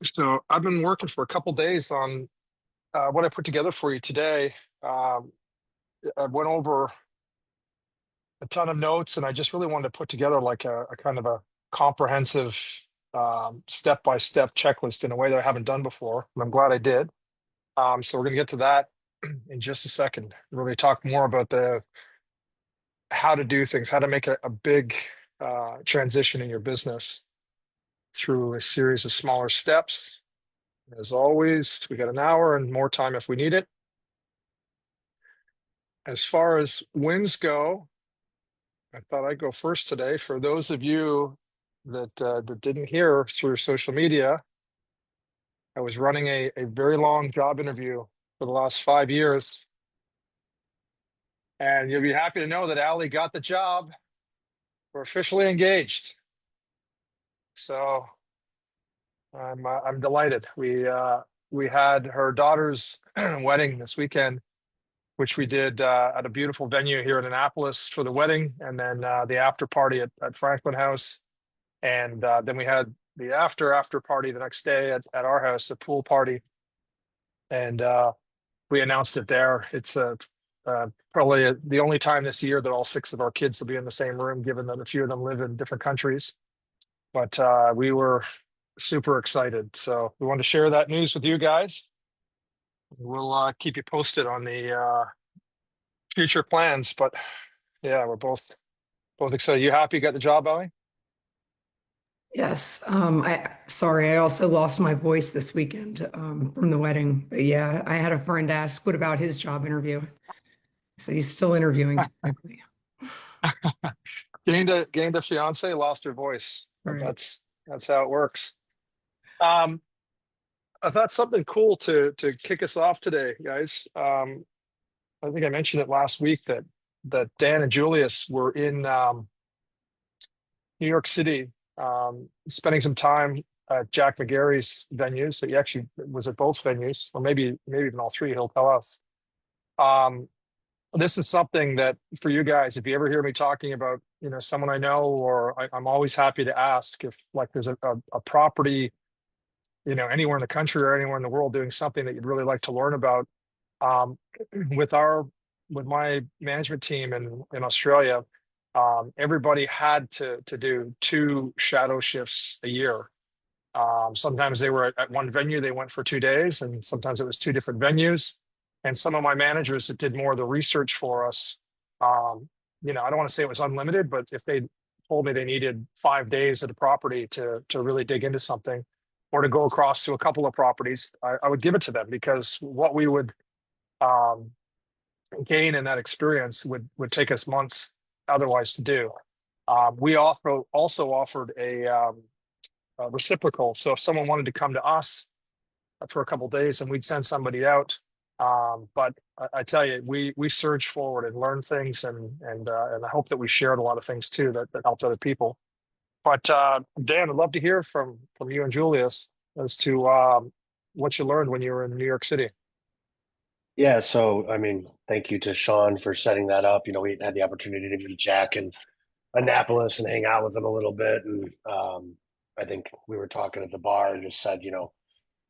So I've been working for a couple days on what I put together for you today. Um, I went over a ton of notes, and I just really wanted to put together like a kind of a comprehensive step-by-step checklist in a way that I haven't done before. And I'm glad I did. So we're going to get to that in just a second. Really talk more about the how to do things, how to make a big transition in your business through a series of smaller steps. As always, we got an hour and more time if we need it. As far as wins go, I thought I'd go first today. For those of you that didn't hear through social media, I was running a very long job interview for the last 5 years, and you'll be happy to know that Allie got the job. We're officially engaged, so I'm delighted. We had her daughter's wedding this weekend, which we did at a beautiful venue here in Annapolis for the wedding, and then the after party at Franklin House. And then we had the after party the next day at our house, the pool party. And we announced it there. It's probably the only time this year that all six of our kids will be in the same room, given that a few of them live in different countries. But we were super excited. So we wanted to share that news with you guys. We'll keep you posted on the future plans. But yeah, we're both excited. You happy you got the job, Ellie? Yes. I also lost my voice this weekend from the wedding. But yeah, I had a friend ask, what about his job interview? So he's still interviewing technically. Gained a fiance, lost her voice. But Right. that's how it works. Um, I thought something cool to kick us off today, guys. I think I mentioned it last week that Dan and Julius were in New York City, spending some time at Jack McGarry's venues. So he actually was at both venues, or maybe even all three. He'll tell us. Um, this is something that for you guys, if you ever hear me talking about, someone I know, or I'm always happy to ask if like there's a property, anywhere in the country or anywhere in the world doing something that you'd really like to learn about. Um, with our with my management team in Australia, everybody had to do two shadow shifts a year. Sometimes they were at one venue, they went for 2 days, and sometimes it was two different venues. And some of my managers that did more of the research for us, um, I don't want to say it was unlimited, but if they told me they needed 5 days at a property to really dig into something, or to go across to a couple of properties, I would give it to them because what we would um, gain in that experience would take us months otherwise to do. We also offered a reciprocal. So if someone wanted to come to us for a couple of days, and we'd send somebody out. But I tell you, we surged forward and learned things, and I hope that we shared a lot of things too that helped other people. But Dan, I'd love to hear from you and Julius as to what you learned when you were in New York City. Yeah, so I mean, thank you to Sean for setting that up. We had the opportunity to meet Jack in Annapolis and hang out with him a little bit. And I think we were talking at the bar and just said, man,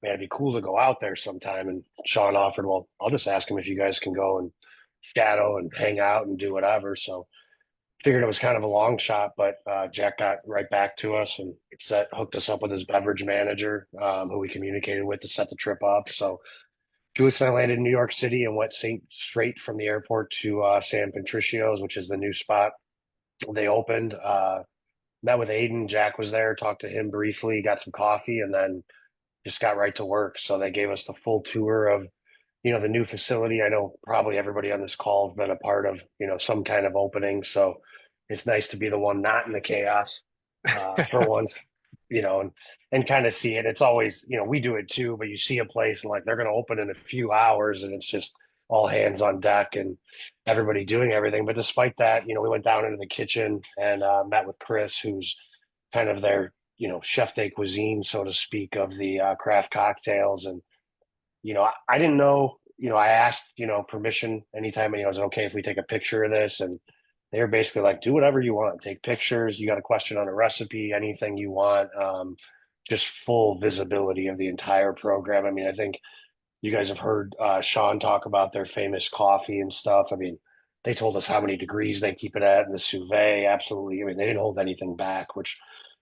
it'd be cool to go out there sometime. And Sean offered, well, I'll just ask him if you guys can go and shadow and hang out and do whatever. So figured it was kind of a long shot, but Jack got right back to us and hooked us up with his beverage manager, who we communicated with to set the trip up. So Julius and I landed in New York City and went straight from the airport to San Patricio's, which is the new spot they opened. Met with Aiden. Jack was there, talked to him briefly, got some coffee, and then just got right to work. So they gave us the full tour of, the new facility. I know probably everybody on this call has been a part of, some kind of opening. So it's nice to be the one not in the chaos for once, and kind of see it. It's always, we do it too, but you see a place and like they're going to open in a few hours and it's just all hands on deck and everybody doing everything. But despite that, we went down into the kitchen and met with Chris, who's kind of their, chef de cuisine, so to speak, of the craft cocktails. And, I didn't know, I asked, permission anytime, and I was okay if we take a picture of this. And they were basically like, do whatever you want, take pictures. You got a question on a recipe, anything you want. just full visibility of the entire program. I mean, I think you guys have heard Sean talk about their famous coffee and stuff. I mean, they told us how many degrees they keep it at in the Suvet. Absolutely. I mean, they didn't hold anything back, which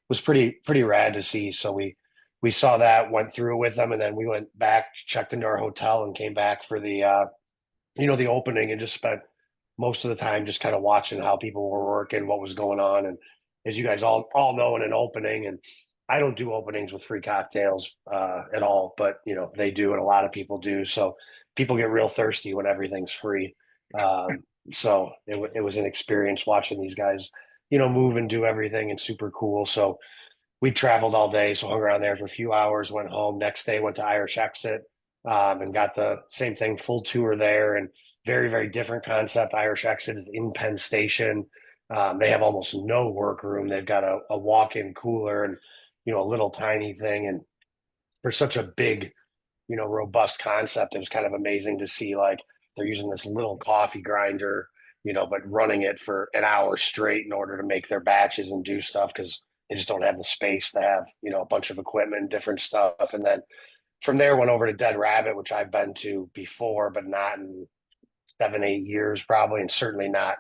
was pretty rad to see. So we saw that, went through it with them, and then we went back, checked into our hotel, and came back for the the opening, and just spent most of the time just kind of watching how people were working, what was going on. And as you guys all know, in an opening, and I don't do openings with free cocktails at all, but they do, and a lot of people do. So people get real thirsty when everything's free. Um, so it was an experience watching these guys, move and do everything, and super cool. So we traveled all day, so hung around there for a few hours, went home. Next day, went to Irish Exit, and got the same thing, full tour there, and very, very different concept. Irish Exit is in Penn Station. They have almost no workroom. They've got a walk-in cooler and, a little tiny thing. And for such a big, robust concept, it was kind of amazing to see, like, they're using this little coffee grinder, but running it for an hour straight in order to make their batches and do stuff, because they just don't have the space to have, a bunch of equipment and different stuff. And then from there, went over to Dead Rabbit, which I've been to before, but not in 7, 8 years probably, and certainly not,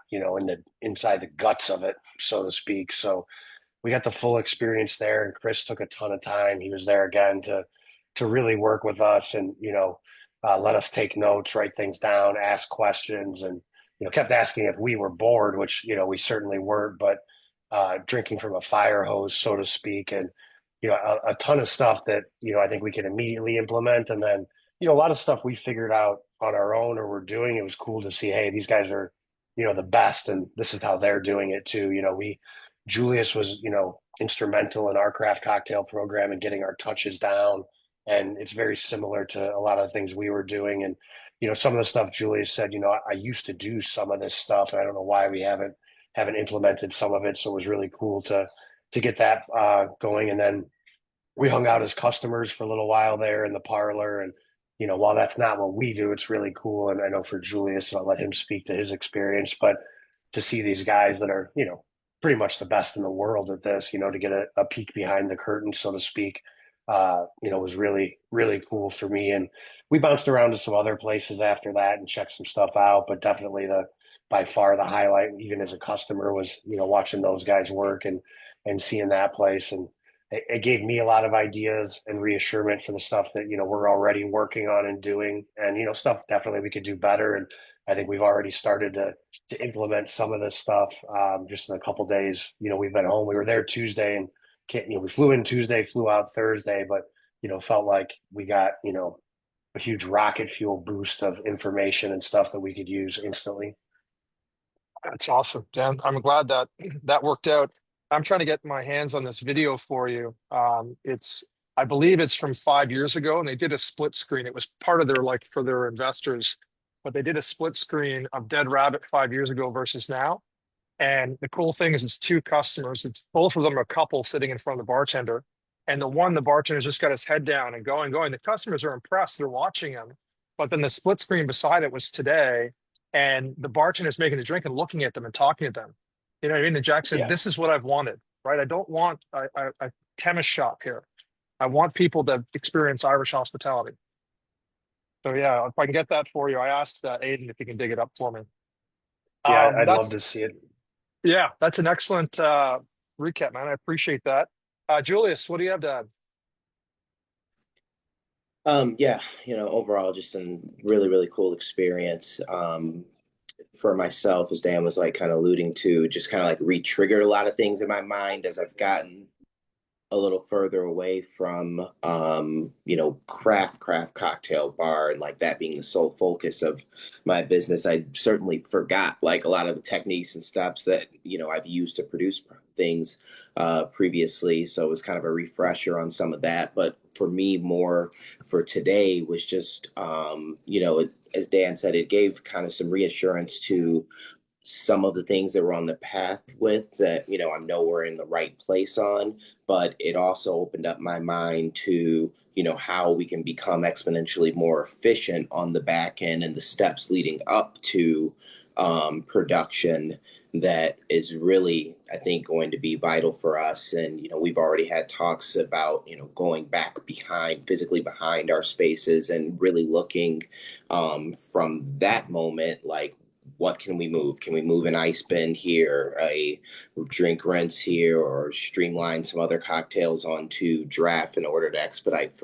inside the guts of it, so to speak. So we got the full experience there, and Chris took a ton of time. He was there again to really work with us, and let us take notes, write things down, ask questions, and kept asking if we were bored, which we certainly weren't, but drinking from a fire hose, so to speak. And a ton of stuff that I think we can immediately implement, and then a lot of stuff we figured out on our own or we're doing. It was cool to see, hey, these guys are the best, and this is how they're doing it too. We Julius was instrumental in our craft cocktail program and getting our touches down, and it's very similar to a lot of the things we were doing. And some of the stuff Julius said, I used to do some of this stuff, and I don't know why we haven't implemented some of it. So it was really cool to get that going. And then we hung out as customers for a little while there in the parlor. And while that's not what we do, it's really cool. And I know for Julius, and I'll let him speak to his experience, but to see these guys that are pretty much the best in the world at this, to get a peek behind the curtain, so to speak, was really, really cool for me. And we bounced around to some other places after that and checked some stuff out, but definitely by far the highlight, even as a customer, was, watching those guys work and seeing that place. And it gave me a lot of ideas and reassurance for the stuff that, we're already working on and doing, and, stuff definitely we could do better. And I think we've already started to implement some of this stuff just in a couple of days. We've been home. We were there Tuesday, and we flew in Tuesday, flew out Thursday, but felt like we got a huge rocket fuel boost of information and stuff that we could use instantly. That's awesome, Dan. I'm glad that that worked out. I'm trying to get my hands on this video for you. I believe it's from 5 years ago, and they did a split screen. It was part of their, like, for their investors, but they did a split screen of Dead Rabbit 5 years ago versus now. And the cool thing is, it's two customers. It's both of them are a couple sitting in front of the bartender, and the bartender's just got his head down and going. The customers are impressed. They're watching him, but then the split screen beside it was today, and the bartender's making a drink and looking at them and talking to them. You know what I mean? And Jack said, Yeah. "This is what I've wanted, right? I don't want a chemist shop here. I want people to experience Irish hospitality." So yeah, if I can get that for you, I asked Aiden if he can dig it up for me. Yeah, I'd love That's to see it. Yeah, that's an excellent recap, man. I appreciate that. Julius, what do you have to add? Yeah, overall, just a really, really cool experience. For myself, as Dan was like kind of alluding to, just kind of like re-triggered a lot of things in my mind as I've gotten a little further away from craft cocktail bar, and like that being the sole focus of my business. I certainly forgot like a lot of the techniques and steps that I've used to produce things previously, so it was kind of a refresher on some of that. But for me, more for today was just as Dan said, it gave kind of some reassurance to some of the things that we're on the path with that, I know we're in the right place on, but it also opened up my mind to, how we can become exponentially more efficient on the back end and the steps leading up to production. that is really, I think, going to be vital for us. And, we've already had talks about, going back behind, physically behind our spaces and really looking from that moment, like, what can we move? Can we move an ice bin here, a drink rinse here, or streamline some other cocktails onto draft in order to expedite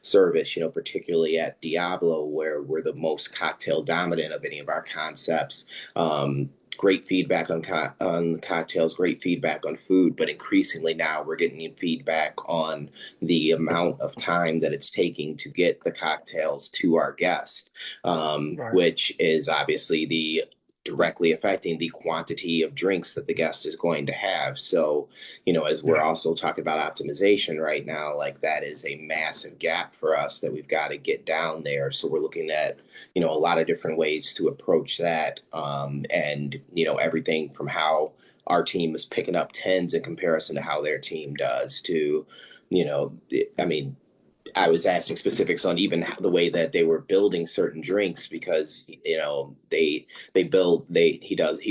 service, particularly at Diablo, where we're the most cocktail dominant of any of our concepts. Great feedback on cocktails, great feedback on food, but increasingly now we're getting feedback on the amount of time that it's taking to get the cocktails to our guests, Right. which is obviously the directly affecting the quantity of drinks that the guest is going to have. So, as we're Yeah. also talking about optimization right now, like that is a massive gap for us that we've got to get down there. So we're looking at, a lot of different ways to approach that. And, everything from how our team is picking up tens in comparison to how their team does to, I mean, I was asking specifics on even the way that they were building certain drinks because he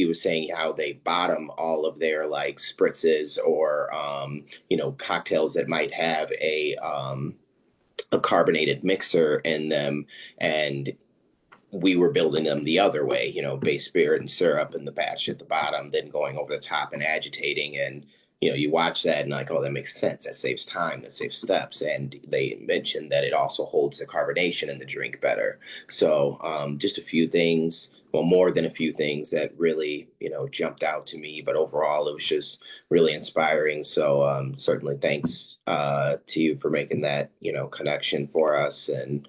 was saying how they bottom all of their like spritzes or cocktails that might have a carbonated mixer in them, and we were building them the other way, base spirit and syrup in the batch at the bottom, then going over the top and agitating. And, you watch that and like, oh, that makes sense. That saves time, that saves steps. And they mentioned that it also holds the carbonation in the drink better. So just a few things, well, more than a few things that really, jumped out to me. But overall, it was just really inspiring. So certainly thanks to you for making that, connection for us. And,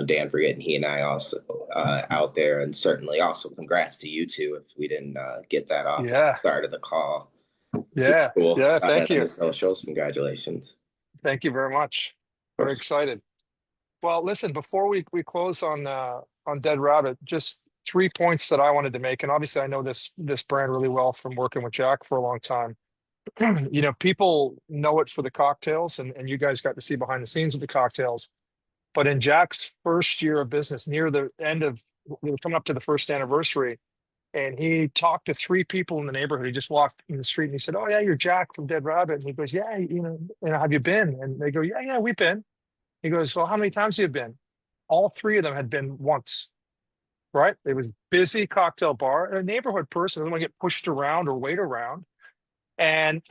Dan for getting he and I also out there, and certainly also congrats to you two if we didn't get that off at Yeah. the start of the call. Super Yeah. cool. Yeah. Saw Thank that on you. the socials. Congratulations. Thank you very much. Very excited. Well, listen, before we close on Dead Rabbit, just 3 points that I wanted to make. And obviously I know this brand really well from working with Jack for a long time. People know it for the cocktails, and you guys got to see behind the scenes with the cocktails. But in Jack's first year of business, near the end of, we were coming up to the first anniversary, and he talked to three people in the neighborhood. He just walked in the street and he said, "Oh yeah, you're Jack from Dead Rabbit." And he goes, "Yeah, have you been?" And they go, "Yeah, yeah, we've been." He goes, "Well, how many times have you been?" All three of them had been once, right? It was busy cocktail bar, a neighborhood person doesn't want to get pushed around or wait around. And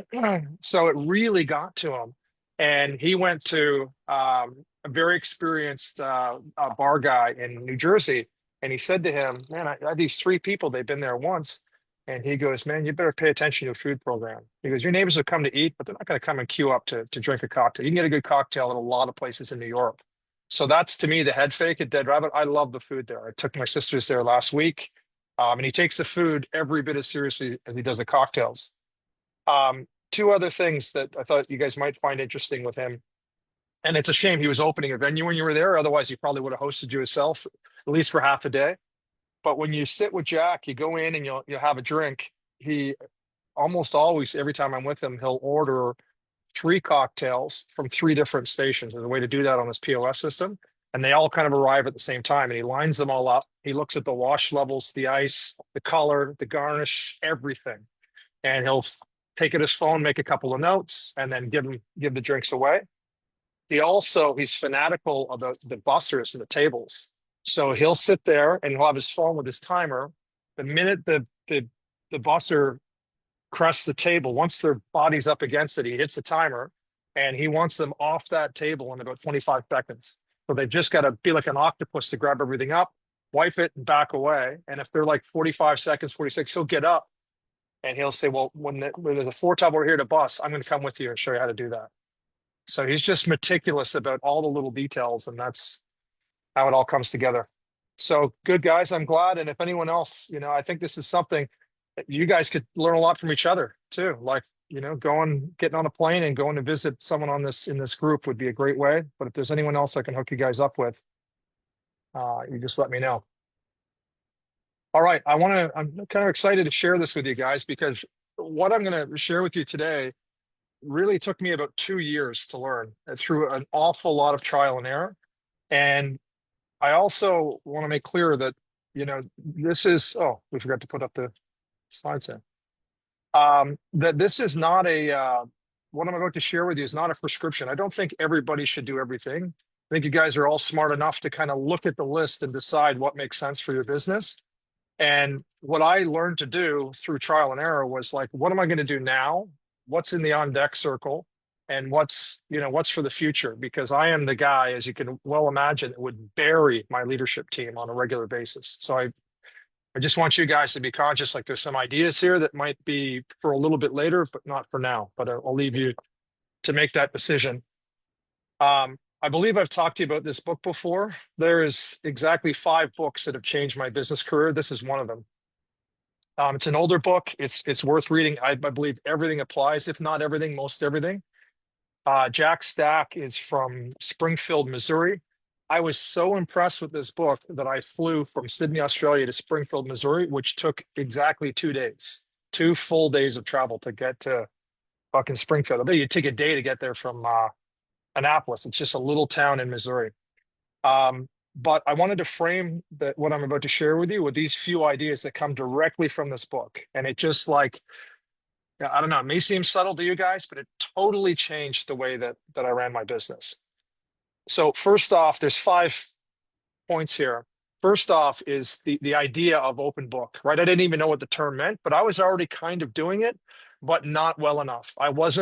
so it really got to him. And he went to a very experienced bar guy in New Jersey. And he said to him, "Man, I had these three people, they've been there once." And he goes, "Man, you better pay attention to your food program." He goes, "Your neighbors will come to eat, but they're not going to come and queue up to drink a cocktail. You can get a good cocktail at a lot of places in New York." So that's to me the head fake at Dead Rabbit. I love the food there. I took my sisters there last week. And he takes the food every bit as seriously as he does the cocktails. Two other things that I thought you guys might find interesting with him, and it's a shame he was opening a venue when you were there. Otherwise, he probably would have hosted you himself, at least for half a day. But when you sit with Jack, you go in and you'll have a drink. He almost always, every time I'm with him, he'll order three cocktails from three different stations. There's a way to do that on his POS system, and they all kind of arrive at the same time. And he lines them all up. He looks at the wash levels, the ice, the color, the garnish, everything, and he'll take at his phone, make a couple of notes, and then give the drinks away. He's fanatical about the bussers and the tables. So he'll sit there and he'll have his phone with his timer. The minute the busser crests the table, once their body's up against it, he hits the timer, and he wants them off that table in about 25 seconds. So they've just got to be like an octopus to grab everything up, wipe it, and back away. And if they're like 45 seconds, 46, he'll get up and he'll say, "Well, when there's a four tub over here to bus, I'm going to come with you and show you how to do that." So he's just meticulous about all the little details, and that's how it all comes together. So good, guys. I'm glad. And if anyone else, I think this is something that you guys could learn a lot from each other too. Like, getting on a plane and going to visit someone in this group would be a great way. But if there's anyone else I can hook you guys up with, you just let me know. All right. I'm kind of excited to share this with you guys because what I'm going to share with you today really took me about 2 years to learn through an awful lot of trial and error. And I also want to make clear that, this is, oh, we forgot to put up the Slides in. That this is not what I'm about to share with you is not a prescription. I don't think everybody should do everything. I think you guys are all smart enough to kind of look at the list and decide what makes sense for your business. And what I learned to do through trial and error was like, what am I going to do now? What's in the on deck circle? And what's for the future? Because I am the guy, as you can well imagine, that would bury my leadership team on a regular basis. So I just want you guys to be conscious, like there's some ideas here that might be for a little bit later, but not for now. But I'll leave you to make that decision. I believe I've talked to you about this book before. There is exactly 5 books that have changed my business career. This is one of them. It's an older book. It's worth reading. I believe everything applies, if not everything, most everything. Jack Stack is from Springfield, Missouri. I was so impressed with this book that I flew from Sydney, Australia to Springfield, Missouri, which took exactly 2 days, 2 full days of travel to get to fucking Springfield. I bet you take a day to get there from Annapolis. It's just a little town in Missouri. But I wanted to frame what I'm about to share with you with these few ideas that come directly from this book. And it just like, I don't know, it may seem subtle to you guys, but it totally changed the way that I ran my business. So first off, there's 5 points here. First off is the idea of open book, right? I didn't even know what the term meant, but I was already kind of doing it, but not well enough. I was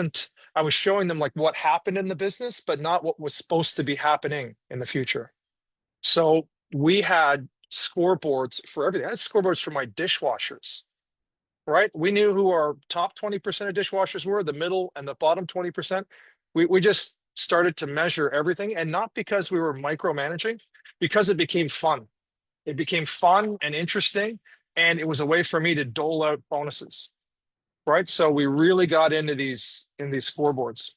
showing them like what happened in the business, but not what was supposed to be happening in the future. So we had scoreboards for everything. I had scoreboards for my dishwashers, right? We knew who our top 20% of dishwashers were, the middle and the bottom 20%. We just started to measure everything, and not because we were micromanaging, because it became fun. It became fun and interesting, and it was a way for me to dole out bonuses, right? So we really got into these scoreboards.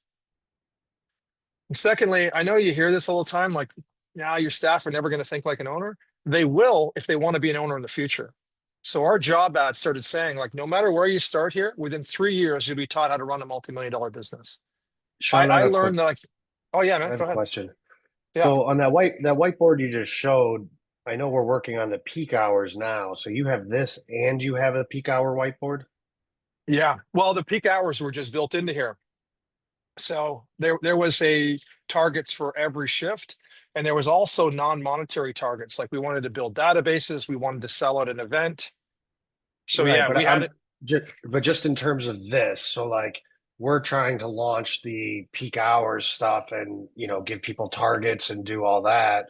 And secondly, I know you hear this all the time, like, now your staff are never going to think like an owner. They will if they want to be an owner in the future. So our job ad started saying, like, no matter where you start here, within 3 years, you'll be taught how to run a multi-million-dollar business. Sean, I learned that, like, oh yeah, I man, have go a ahead. question. Yeah. So on that whiteboard you just showed, I know we're working on the peak hours now. So you have this and you have a peak hour whiteboard? Yeah. Well, the peak hours were just built into here. So there was a targets for every shift, and there was also non-monetary targets. Like we wanted to build databases, we wanted to sell at an event. So Right, yeah, but we had I'm it. just in terms of this, so like we're trying to launch the peak hours stuff and give people targets and do all that.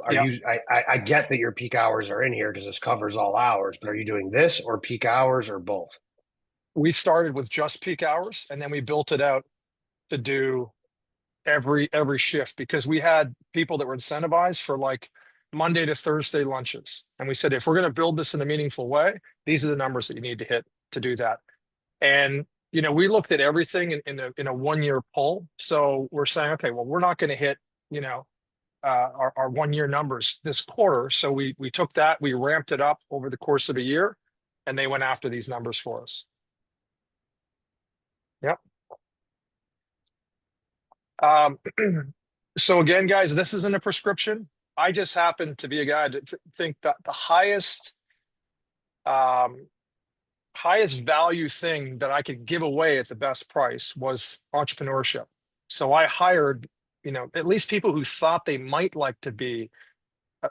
Are Yeah. you I get that your peak hours are in here because this covers all hours, but are you doing this or peak hours or both? We started with just peak hours, and then we built it out to do every shift because we had people that were incentivized for like Monday to Thursday lunches. And we said, if we're going to build this in a meaningful way, these are the numbers that you need to hit to do that. And we looked at everything in a 1-year poll. So we're saying, okay, well, we're not going to hit, our 1-year numbers this quarter. So we took that, we ramped it up over the course of a year, and they went after these numbers for us. Yep. So again, guys, this isn't a prescription. I just happen to be a guy to think that the um, highest value thing that I could give away at the best price was entrepreneurship. So I hired, at least people who thought they might like to be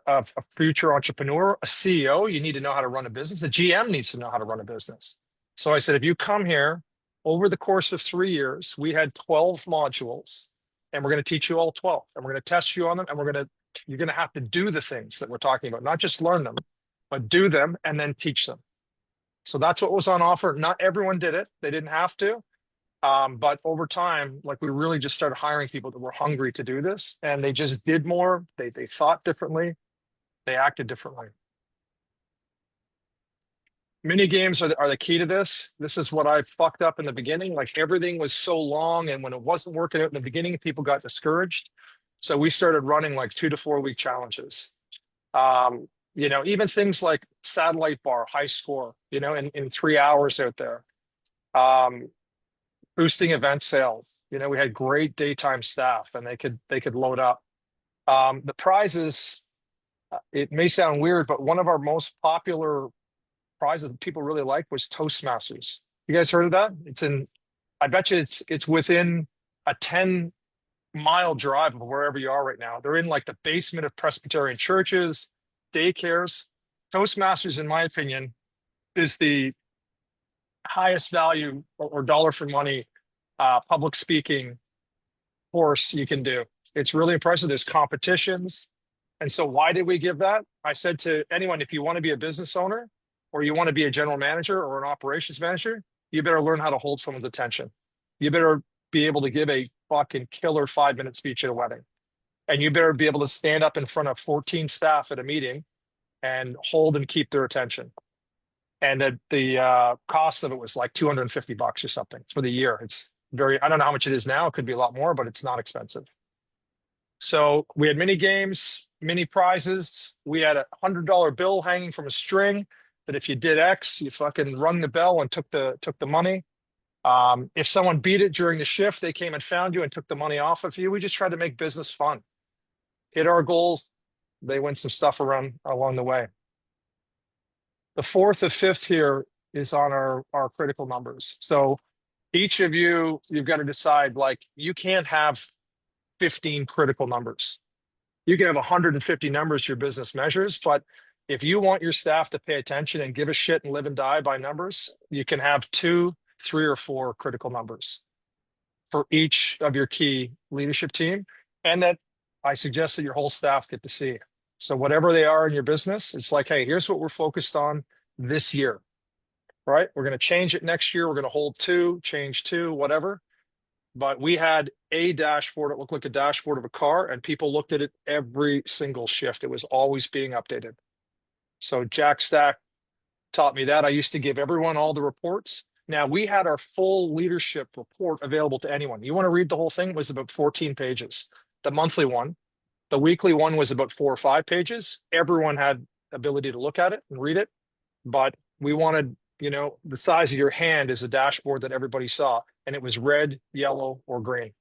a future entrepreneur, a CEO. You need to know how to run a business. A GM needs to know how to run a business. So I said, if you come here over the course of 3 years, we had 12 modules, and we're going to teach you all 12, and we're going to test you on them, and you're going to have to do the things that we're talking about, not just learn them, but do them and then teach them. So that's what was on offer. Not everyone did it. They didn't have to. But over time, like we really just started hiring people that were hungry to do this, and they just did more. They thought differently. They acted differently. Mini games are the key to this. This is what I fucked up in the beginning. Like everything was so long, and when it wasn't working out in the beginning, people got discouraged. So we started running like 2 to 4 week challenges. Even things like satellite bar, high score, in 3 hours out there. Boosting event sales. We had great daytime staff, and they could load up. The prizes, it may sound weird, but one of our most popular prize that people really like was Toastmasters. You guys heard of that? I bet you it's within a 10-mile drive of wherever you are right now. They're in like the basement of Presbyterian churches, daycares. Toastmasters, in my opinion, is the highest value or dollar for money public speaking course you can do. It's really impressive. There's competitions. And so why did we give that? I said to anyone, if you want to be a business owner or you want to be a general manager or an operations manager, you better learn how to hold someone's attention. You better be able to give a fucking killer 5-minute speech at a wedding. And you better be able to stand up in front of 14 staff at a meeting and hold and keep their attention. And the cost of it was like $250 or something for the year. It's I don't know how much it is now. It could be a lot more, but it's not expensive. So we had mini games, mini prizes. We had a $100 bill hanging from a string that if you did X, you fucking rung the bell and took the money. If someone beat it during the shift, they came and found you and took the money off of you. We just tried to make business fun. Hit our goals. They win some stuff along the way. The fourth or fifth here is on our critical numbers. So each of you've got to decide, like, you can't have 15 critical numbers. You can have 150 numbers your business measures, but if you want your staff to pay attention and give a shit and live and die by numbers, you can have 2, 3, or 4 critical numbers for each of your key leadership team. And that I suggest that your whole staff get to see. So whatever they are in your business, it's like, hey, here's what we're focused on this year, right? We're going to change it next year. We're going to hold 2, change 2, whatever. But we had a dashboard. It looked like a dashboard of a car, and people looked at it every single shift. It was always being updated. So Jack Stack taught me that. I used to give everyone all the reports. Now, we had our full leadership report available to anyone. You want to read the whole thing? It was about 14 pages. The monthly one. The weekly one was about 4 or 5 pages. Everyone had ability to look at it and read it. But we wanted, the size of your hand is a dashboard that everybody saw. And it was red, yellow, or green.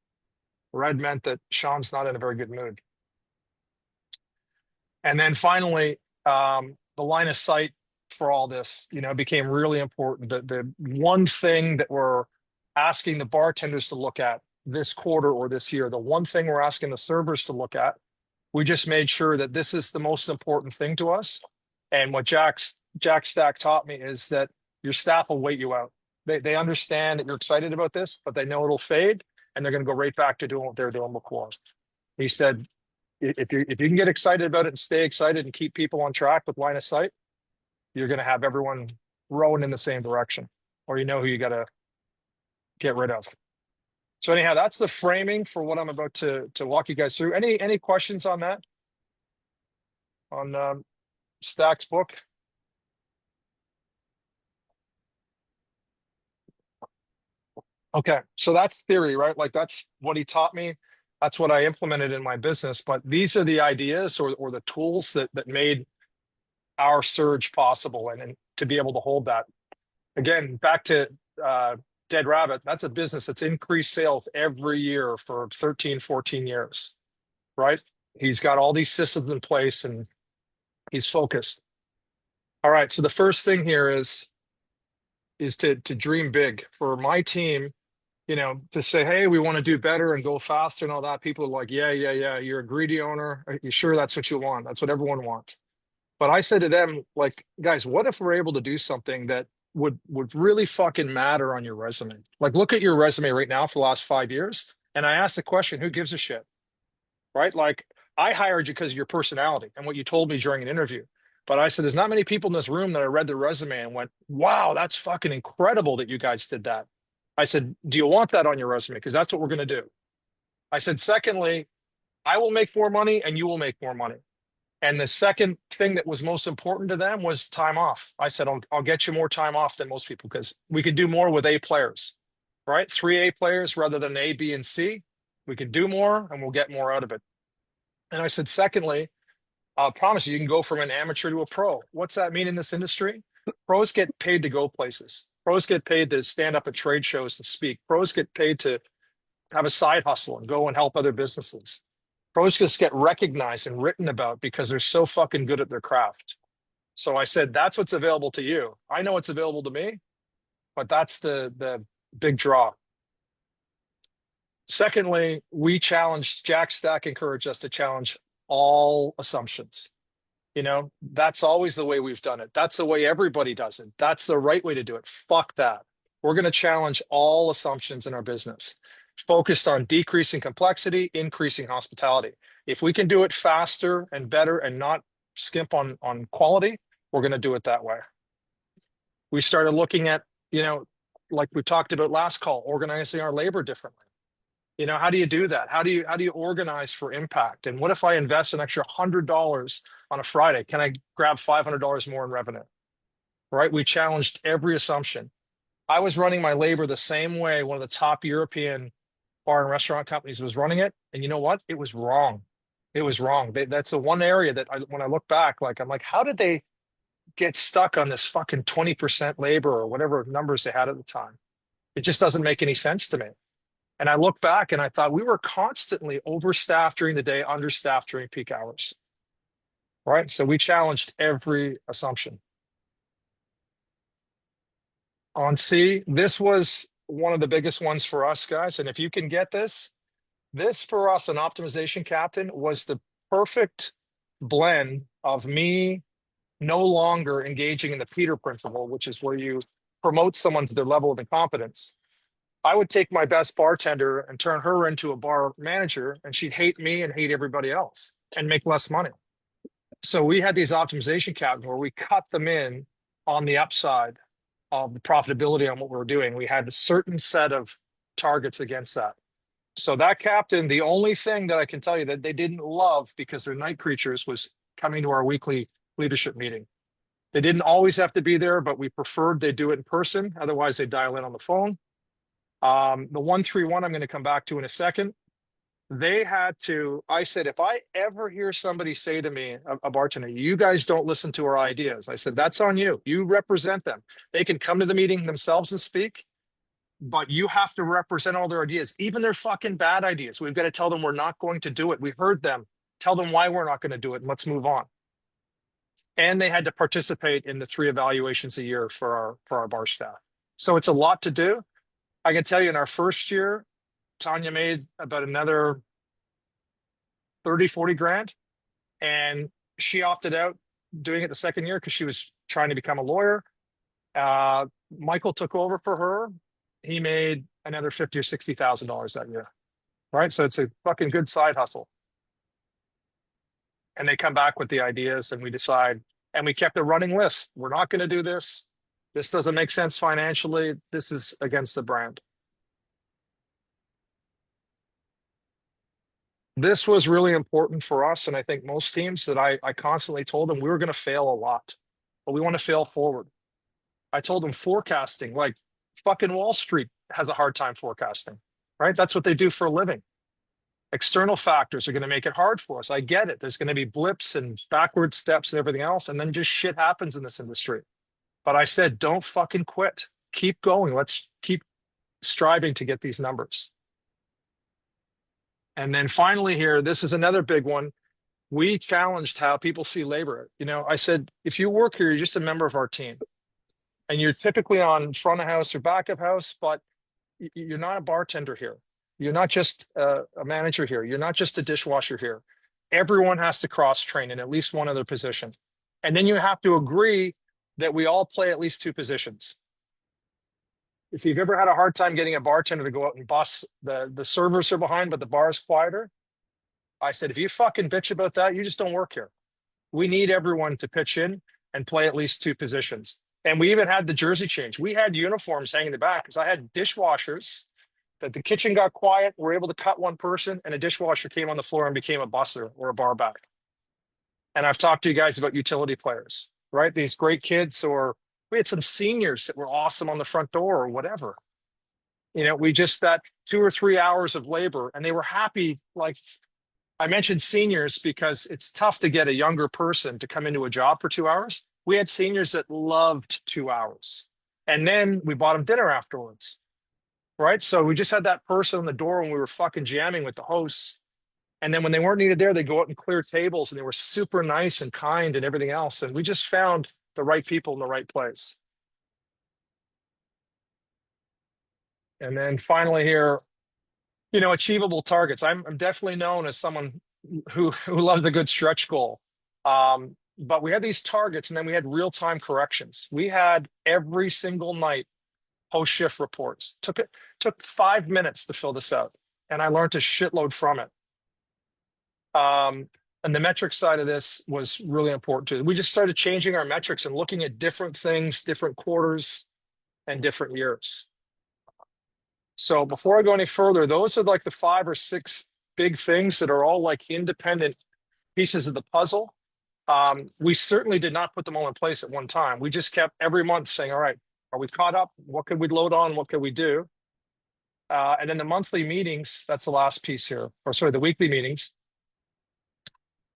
Red meant that Sean's not in a very good mood. And then finally, the line of sight for all this, became really important. The one thing that we're asking the bartenders to look at this quarter or this year, the one thing we're asking the servers to look at, we just made sure that this is the most important thing to us. And what Jack Stack taught me is that your staff will wait you out. They understand that you're excited about this, but they know it'll fade, and they're going to go right back to doing what they're doing before. He said, if you can get excited about it and stay excited and keep people on track with line of sight, you're going to have everyone rowing in the same direction, or who you got to get rid of. So anyhow, that's the framing for what I'm about to walk you guys through. Any questions on that? On Stack's book? Okay, so that's theory, right? Like that's what he taught me. That's what I implemented in my business. But these are the ideas or the tools that made our surge possible and to be able to hold that. Again, back to Dead Rabbit, that's a business that's increased sales every year for 13, 14 years, right? He's got all these systems in place and he's focused. All right, so the first thing here is to dream big. For my team, to say, hey, we want to do better and go faster and all that. People are like, yeah, you're a greedy owner. Are you sure that's what you want? That's what everyone wants. But I said to them, like, guys, what if we're able to do something that would really fucking matter on your resume? Like, look at your resume right now for the last 5 years. And I asked the question, who gives a shit? Right? Like, I hired you because of your personality and what you told me during an interview. But I said, there's not many people in this room that I read the resume and went, wow, that's fucking incredible that you guys did that. I said, do you want that on your resume? Because that's what we're going to do. I said, secondly, I will make more money and you will make more money. And the second thing that was most important to them was time off. I said, I'll get you more time off than most people because we could do more with A players, right? 3 A players rather than A, B, and C. We can do more and we'll get more out of it. And I said, secondly, I'll promise you can go from an amateur to a pro. What's that mean in this industry? Pros get paid to go places. Pros get paid to stand up at trade shows to speak. Pros get paid to have a side hustle and go and help other businesses. Pros just get recognized and written about because they're so fucking good at their craft. So I said, that's what's available to you. I know what's available to me, but that's the big draw. Secondly, we challenged Jack Stack encouraged us to challenge all assumptions. That's always the way we've done it. That's the way everybody does it. That's the right way to do it. Fuck that. We're going to challenge all assumptions in our business, focused on decreasing complexity, increasing hospitality. If we can do it faster and better and not skimp on quality, we're going to do it that way. We started looking at, like we talked about last call, organizing our labor differently. How do you do that? How do you organize for impact? And what if I invest an extra $100 on a Friday? Can I grab $500 more in revenue? Right? We challenged every assumption. I was running my labor the same way one of the top European bar and restaurant companies was running it. And you know what? It was wrong. It was wrong. That's the one area that when I look back, I'm like, how did they get stuck on this fucking 20% labor or whatever numbers they had at the time? It just doesn't make any sense to me. And I look back and I thought we were constantly overstaffed during the day, understaffed during peak hours. Right? So we challenged every assumption. On C, this was one of the biggest ones for us, guys. And if you can get this for us, an optimization captain, was the perfect blend of me no longer engaging in the Peter principle, which is where you promote someone to their level of incompetence. I would take my best bartender and turn her into a bar manager, and she'd hate me and hate everybody else and make less money. So we had these optimization captains where we cut them in on the upside of the profitability on what we were doing. We had a certain set of targets against that. So that captain, the only thing that I can tell you that they didn't love because they're night creatures was coming to our weekly leadership meeting. They didn't always have to be there, but we preferred they do it in person. Otherwise, they dial in on the phone. The 131 I'm going to come back to in a second. I said, if I ever hear somebody say to me, a bartender, you guys don't listen to our ideas. I said, that's on you. You represent them. They can come to the meeting themselves and speak, but you have to represent all their ideas, even their fucking bad ideas. We've got to tell them we're not going to do it. We heard them. Tell them why we're not going to do it, and let's move on. And they had to participate in the 3 evaluations a year for our bar staff. So it's a lot to do. I can tell you in our first year, Tanya made about another 30, 40 grand. And she opted out doing it the second year because she was trying to become a lawyer. Michael took over for her. He made another $50,000 or $60,000 that year. Right. So it's a fucking good side hustle. And they come back with the ideas and we decide, and we kept a running list. We're not going to do this. This doesn't make sense financially. This is against the brand. This was really important for us. And I think most teams that I constantly told them we were going to fail a lot, but we want to fail forward. I told them forecasting, like fucking Wall Street has a hard time forecasting, right? That's what they do for a living. External factors are going to make it hard for us. I get it. There's going to be blips and backward steps and everything else. And then just shit happens in this industry. But I said, don't fucking quit. Keep going. Let's keep striving to get these numbers. And then finally here, this is another big one. We challenged how people see labor. I said, if you work here, you're just a member of our team. And you're typically on front of house or back of house, but you're not a bartender here. You're not just a manager here. You're not just a dishwasher here. Everyone has to cross-train in at least one other position. And then you have to agree that we all play at least 2 positions. If you've ever had a hard time getting a bartender to go out and bus, the servers are behind, but the bar is quieter. I said, if you fucking bitch about that, you just don't work here. We need everyone to pitch in and play at least 2 positions. And we even had the jersey change. We had uniforms hanging in the back because I had dishwashers that the kitchen got quiet. We're able to cut one person and a dishwasher came on the floor and became a busser or a bar back. And I've talked to you guys about utility players, right? These great kids, or we had some seniors that were awesome on the front door or whatever. We just that 2 or 3 hours of labor and they were happy. Like I mentioned seniors because it's tough to get a younger person to come into a job for 2 hours. We had seniors that loved 2 hours. And then we bought them dinner afterwards. Right. So we just had that person on the door when we were fucking jamming with the hosts. And then when they weren't needed there, they'd go out and clear tables, and they were super nice and kind and everything else. And we just found the right people in the right place. And then finally here, achievable targets. I'm definitely known as someone who loves a good stretch goal. But we had these targets, and then we had real-time corrections. We had every single night post-shift reports. Took 5 minutes to fill this out, and I learned a shitload from it. And the metric side of this was really important too. We just started changing our metrics and looking at different things, different quarters, and different years. So before I go any further, those are like the 5 or 6 big things that are all like independent pieces of the puzzle. We certainly did not put them all in place at one time. We just kept every month saying, all right, are we caught up? What could we load on? What could we do? And then the monthly meetings, that's the last piece here, or sorry, the weekly meetings.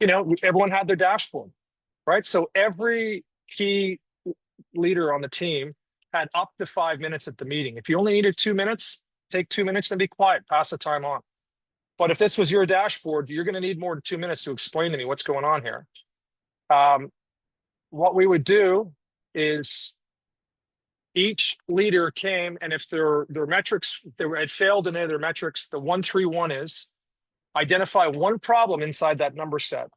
Everyone had their dashboard, right? So every key leader on the team had up to 5 minutes at the meeting. If you only needed 2 minutes, take 2 minutes and be quiet, pass the time on. But if this was your dashboard, you're going to need more than 2 minutes to explain to me what's going on here. What we would do is each leader came, and if their metrics, they had failed in any of their metrics, the 1-3-1 is identify one problem inside that number set,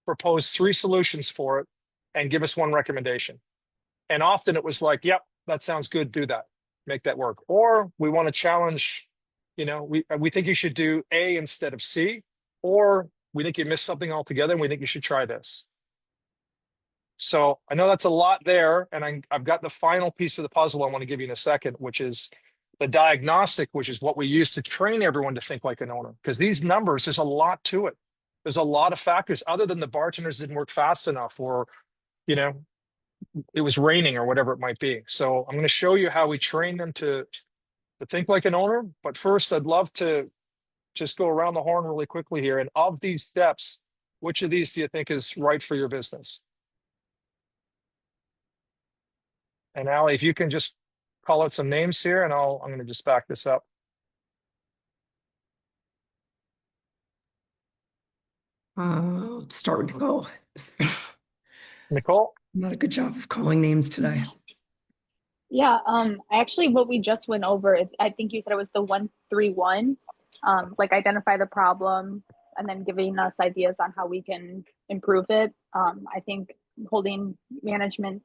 propose 3 solutions for it, and give us one recommendation. And often it was like, yep, that sounds good, do that, make that work. Or we want to challenge, we think you should do A instead of C, or we think you missed something altogether and we think you should try this. So I know that's a lot there, and I've got the final piece of the puzzle I want to give you in a second, which is the diagnostic, which is what we use to train everyone to think like an owner. Because these numbers, there's a lot to it. There's a lot of factors other than the bartenders didn't work fast enough, or, it was raining or whatever it might be. So I'm going to show you how we train them to think like an owner. But first, I'd love to just go around the horn really quickly here. And of these steps, which of these do you think is right for your business? And Allie, if you can just call out some names here, and I'm going to just back this up. Let's start with Nicole. Nicole? Not a good job of calling names today. Yeah, actually what we just went over, I think you said it was the 1-3-1, like identify the problem and then giving us ideas on how we can improve it. I think holding management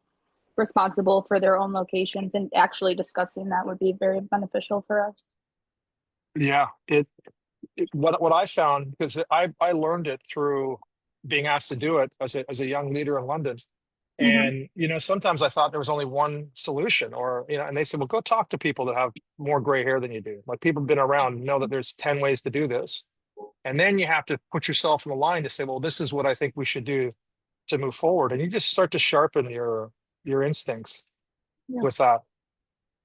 responsible for their own locations and actually discussing that would be very beneficial for us. Yeah, what I found, because I learned it through being asked to do it as a young leader in London. And, sometimes I thought there was only one solution, or, and they said, well, go talk to people that have more gray hair than you do. Like, people have been around, know that there's 10 ways to do this. And then you have to put yourself in the line to say, well, this is what I think we should do to move forward. And you just start to sharpen your instincts with that.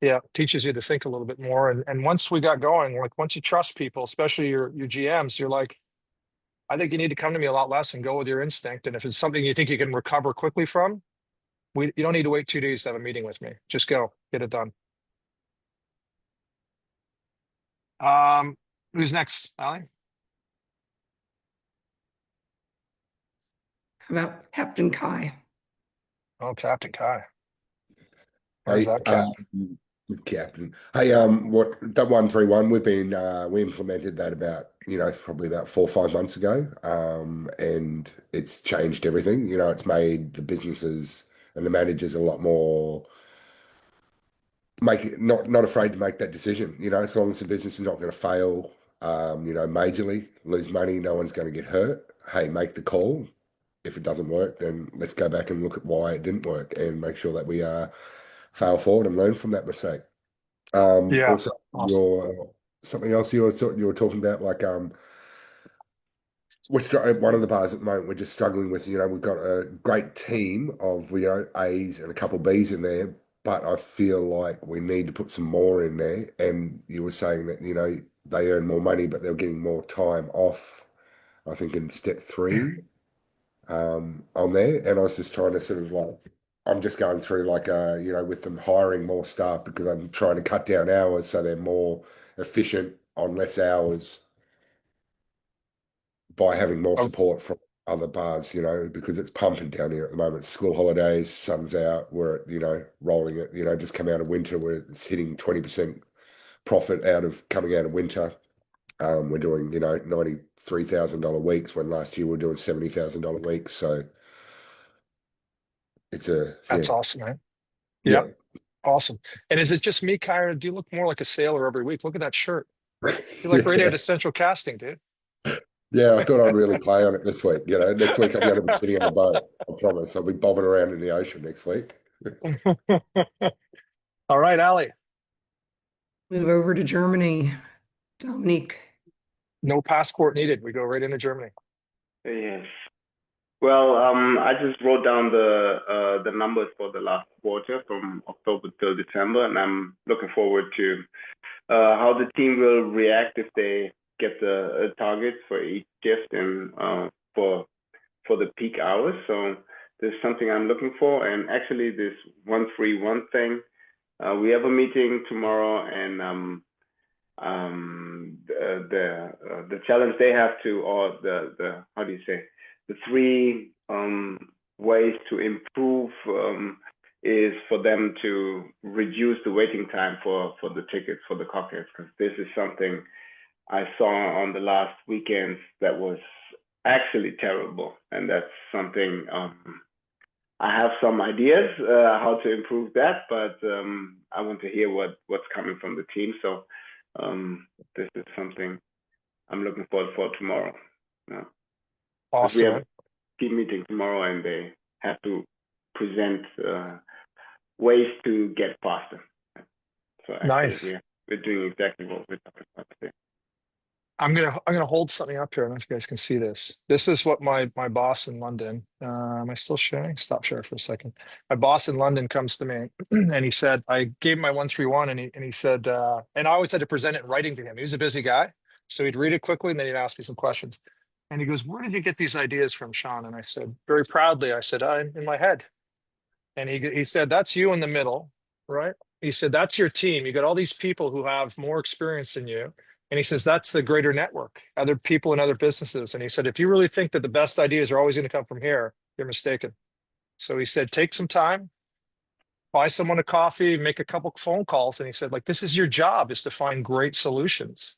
Yeah, it teaches you to think a little bit more. And once we got going, like once you trust people, especially your GMs, you're like, I think you need to come to me a lot less and go with your instinct. And if it's something you think you can recover quickly from, you don't need to wait 2 days to have a meeting with me. Just go, get it done. Who's next, Allie? How about Captain Kai? Oh, Captain Kai. Hey, How's that, Cap? Captain. Hey, what that 1-3-1? We implemented that about probably about 4 or 5 months ago, and it's changed everything. It's made the businesses and the managers a lot more not afraid to make that decision. As long as the business is not going to fail, majorly lose money, no one's going to get hurt. Hey, make the call. If it doesn't work, then let's go back and look at why it didn't work and make sure that we fail forward and learn from that mistake. Yeah, Also, awesome. something else you were talking about, like at one of the bars at the moment, we're just struggling with. We've got a great team of A's and a couple B's in there, but I feel like we need to put some more in there. And you were saying that they earn more money, but they're getting more time off. I think in step 3 on there, and I was just trying to sort of like, I'm just going through like with them hiring more staff because I'm trying to cut down hours so they're more efficient on less hours. by having more Oh, support from other bars, because it's pumping down here at the moment. School holidays, sun's out, we're, rolling it, just come out of winter where it's hitting 20% profit out of coming out of winter. We're doing, $93,000 weeks when last year we were doing $70,000 weeks. So it's that's awesome, man. yeah, Yep. Awesome. And is it just me, Kyra? Do you look more like a sailor every week? Look at that shirt. You're like right out yeah. of Central Casting, dude. Yeah, I thought I'd really play on it this week. Next week I'm going to be sitting on a boat. I promise. I'll be bobbing around in the ocean next week. All right, Allie. Move over to Germany. Dominique. No passport needed. We go right into Germany. Yes. Well, I just wrote down the numbers for the last quarter from October till December, and I'm looking forward to how the team will react if they get the targets for each shift and for the peak hours. So there's something I'm looking for, and actually this 131 thing. We have a meeting tomorrow, and the challenge they have to, or the how do you say, the three ways to improve is for them to reduce the waiting time for the tickets for the cocktails, because this is something I saw on the last weekends that was actually terrible, and that's something I have some ideas how to improve that, but I want to hear what's coming from the team. So this is something I'm looking forward for tomorrow. Yeah. Because we Awesome, have man. a team meeting tomorrow, and they have to present ways to get faster. So actually, Nice. we're doing exactly what we're talking about today. I'm gonna hold something up here. I don't know if you guys can see this. This is what my boss in London. Am I still sharing? Stop sharing for a second. My boss in London comes to me and he said, I gave him my 131 and he said, and I always had to present it in writing to him. He was a busy guy, so he'd read it quickly and then he'd ask me some questions. And he goes, "Where did you get these ideas from, Sean?" And I said, very proudly, I said, in my head." And he said, "That's you in the middle, right?" He said, "That's your team. You got all these people who have more experience than you." And he says, "That's the greater network, other people in other businesses." And he said, "If you really think that the best ideas are always going to come from here, you're mistaken." So he said, "Take some time, buy someone a coffee, make a couple phone calls." And he said, like, this is your job, is to find great solutions,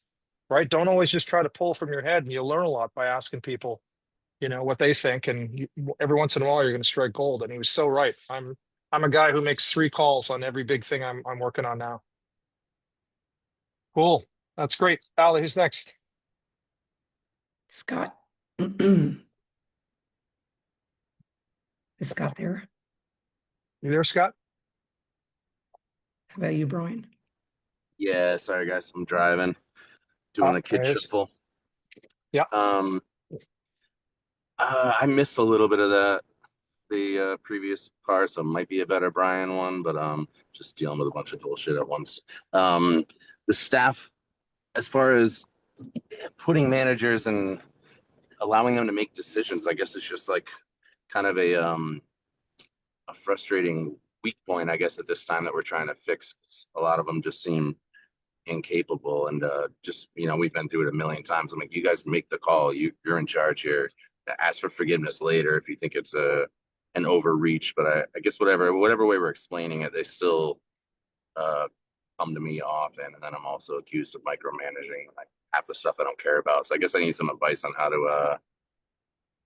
right? Don't always just try to pull from your head, and you'll learn a lot by asking people, what they think. And every once in a while, you're going to strike gold. And he was so right. I'm a guy who makes 3 calls on every big thing I'm working on now. Cool. That's great. Allie, who's next? Scott. Is Scott there? You there, Scott? How about you, Brian? Yeah, sorry guys, I'm driving, doing Oh, the there kid it is. shuffle. Yeah. I missed a little bit of the previous part, so it might be a better Brian one, but just dealing with a bunch of bullshit at once. The staff, as far as putting managers and allowing them to make decisions, I guess it's just like kind of a frustrating weak point, I guess, at this time that we're trying to fix. 'Cause a lot of them just seem incapable, and just we've been through it a million times. I'm like, you guys make the call. You're in charge here. Ask for forgiveness later if you think it's an overreach. But I guess whatever way we're explaining it, they still uh, come to me often, and then I'm also accused of micromanaging like half the stuff I don't care about. So I guess I need some advice on how to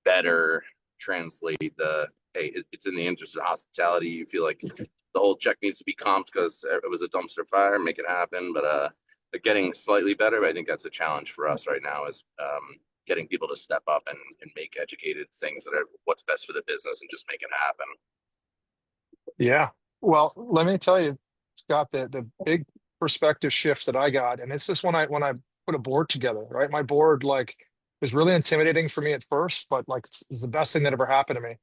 better translate the, hey, it's in the interest of hospitality. You feel like the whole check needs to be comped because it was a dumpster fire, make it happen. But they're getting slightly better. But I think that's a challenge for us right now is getting people to step up and make educated things that are what's best for the business and just make it happen. Yeah. Well, let me tell you, Scott, the big perspective shift that I got, and it's just when I put a board together, right? My board like was really intimidating for me at first, but like it's the best thing that ever happened to me,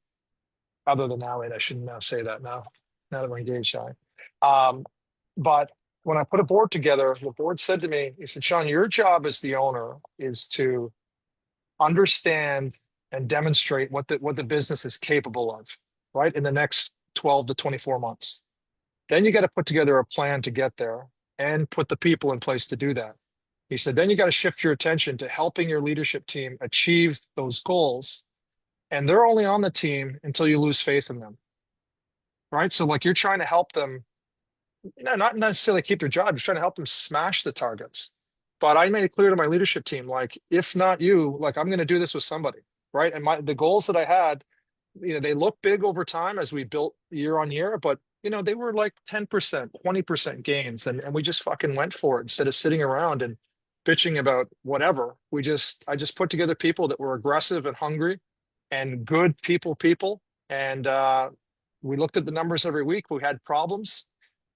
other than now. And I shouldn't now say that now. Now that we're engaged, I. But when I put a board together, the board said to me, he said, "Sean, your job as the owner is to understand and demonstrate what the business is capable of, right, in the next 12 to 24 months. Then you got to put together a plan to get there and put the people in place to do that. He said, then you got to shift your attention to helping your leadership team achieve those goals. And they're only on the team until you lose faith in them, right? So like you're trying to help them, not necessarily keep their job, you're trying to help them smash the targets. But I made it clear to my leadership team, like, if not you, like I'm going to do this with somebody, right? And the goals that I had, they look big over time as we built year on year, but they were like 10%, 20% gains. And we just fucking went for it instead of sitting around and bitching about whatever. I just put together people that were aggressive and hungry and good people. And we looked at the numbers every week. We had problems.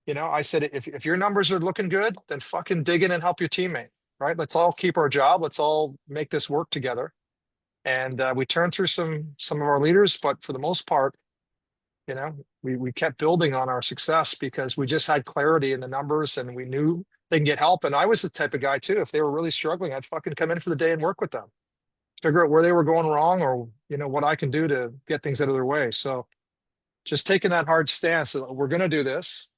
I said, if your numbers are looking good, then fucking dig in and help your teammate, right? Let's all keep our job. Let's all make this work together. And we turned through some of our leaders, but for the most part, we kept building on our success because we just had clarity in the numbers and we knew they can get help. And I was the type of guy too. If they were really struggling, I'd fucking come in for the day and work with them, figure out where they were going wrong or what I can do to get things out of their way. So just taking that hard stance that we're going to do this.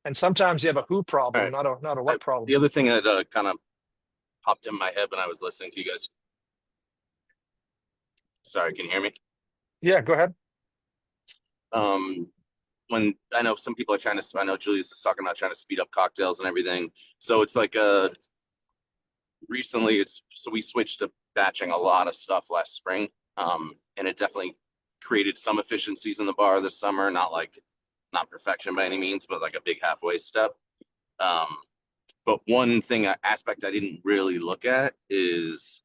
And sometimes you have a who All problem, right. not a what problem. The other thing that kind of popped in my head when I was listening to you guys. Sorry, can you hear me? Yeah, go ahead. When I know some people are I know Julius is talking about trying to speed up cocktails and everything. So it's like recently so we switched to batching a lot of stuff last spring. And it definitely created some efficiencies in the bar this summer, not perfection by any means, but like a big halfway step. But one aspect I didn't really look at is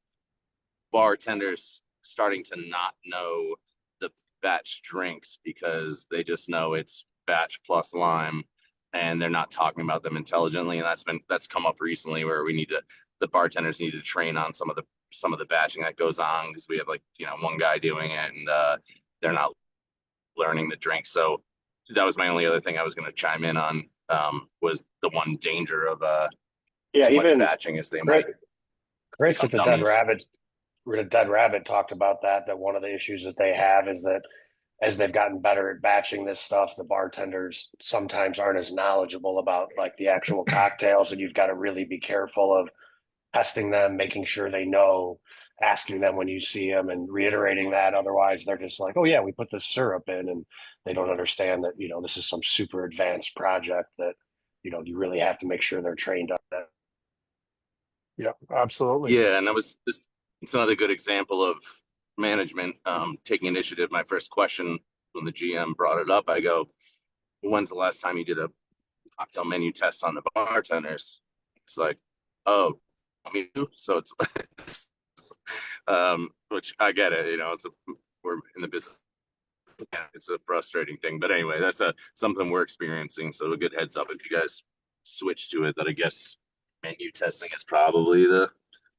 bartenders starting to not know the batch drinks because they just know it's batch plus lime and they're not talking about them intelligently. And that's come up recently where the bartenders need to train on some of the batching that goes on because we have one guy doing it and they're not learning the drink. So that was my only other thing I was going to chime in on, was the one danger of too much batching is they might Chris at become dummies. The Dead Rabbit talked about that one of the issues that they have is that as they've gotten better at batching this stuff, the bartenders sometimes aren't as knowledgeable about like the actual cocktails, and you've got to really be careful of testing them, making sure they know, asking them when you see them and reiterating that. Otherwise, they're just like, oh, yeah, we put this syrup in, and they don't understand that, this is some super advanced project that, you really have to make sure they're trained up. Yeah, absolutely. Yeah, and it's another good example of management taking initiative. My first question when the GM brought it up, I go, when's the last time you did a cocktail menu test on the bartenders? It's like, oh, me too. So it's which I get it, we're in the business. It's a frustrating thing, but anyway, that's something we're experiencing. So a good heads up if you guys switch to it. That I guess menu testing is probably the